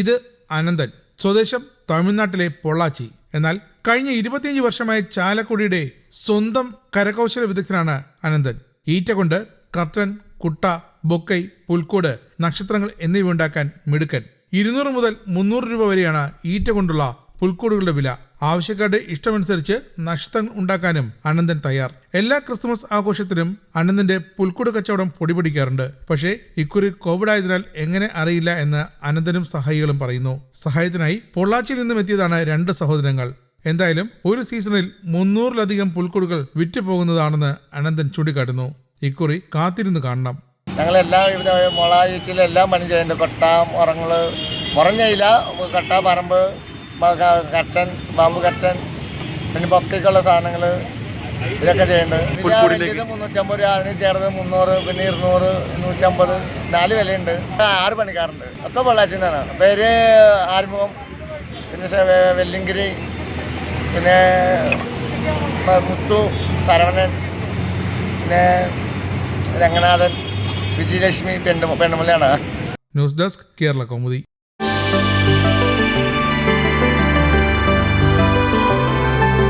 ഇത് അനന്തൻ, സ്വദേശം തമിഴ്നാട്ടിലെ പൊള്ളാച്ചി. എന്നാൽ കഴിഞ്ഞ 25 വർഷമായി ചാലക്കുടിയുടെ സ്വന്തം കരകൗശല വിദഗ്ധനാണ് അനന്തൻ. ഈറ്റ കൊണ്ട് കർട്ടൻ, കുട്ട, ബൊക്കൈ, പുൽക്കൂട്, നക്ഷത്രങ്ങൾ എന്നിവ ഉണ്ടാക്കാൻ മിടുക്കൻ. 200 മുതൽ 300 രൂപ വരെയാണ് ഈറ്റ കൊണ്ടുള്ള പുൽക്കൂടുകളുടെ വില. ആവശ്യക്കാരുടെ ഇഷ്ടമനുസരിച്ച് നക്ഷത്രങ്ങൾ ഉണ്ടാക്കാനും അനന്തൻ തയ്യാർ. എല്ലാ ക്രിസ്മസ് ആഘോഷത്തിനും അനന്തന്റെ പുൽക്കൂട് കച്ചവടം പൊടിപിടിക്കാറുണ്ട്. പക്ഷേ ഇക്കുറി കോവിഡ് ആയതിനാൽ എങ്ങനെ അറിയില്ല എന്ന് അനന്തനും സഹായികളും പറയുന്നു. സഹായത്തിനായി പൊള്ളാച്ചിയിൽ നിന്നും എത്തിയതാണ് 2 സഹോദരങ്ങൾ. എന്തായാലും ഒരു സീസണിൽ 300-ലധികം പുൽക്കൂടുകൾ വിറ്റുപോകുന്നതാണെന്ന് അനന്തൻ ചൂണ്ടിക്കാട്ടുന്നു. ഇക്കുറി കാത്തിരുന്ന് കാണണം. ഞങ്ങളെല്ലാം ഇവിടെ മുളായിട്ടിലെല്ലാം പണി ചെയ്യുന്നുണ്ട്. കൊട്ട, മുറങ്ങള്, മുറഞ്ഞയില, കട്ട, പറമ്പ്, കട്ടൻ, ബാമ്പ് കട്ടൻ, പിന്നെ പപ്പിക്കുള്ള സാധനങ്ങൾ ഇതൊക്കെ ചെയ്യുന്നുണ്ട്. 350 രൂപ, അതിന് ചേർത്ത് 300, പിന്നെ 200, 150, 4 വിലയുണ്ട്. 6 പണിക്കാറുണ്ട്. ഒക്കെ പൊള്ളാച്ചിയിൽ നിന്നാണ്. പേര് ആർമുഖം, പിന്നെ വെല്ലിങ്കിരി, പിന്നെ മുത്തു, ശരവണൻ, പിന്നെ രംഗനാഥൻ, വിജയലക്ഷ്മി, പെണ്ണുമുള്ളയാണ്. News desk, Kerala Kaumudi.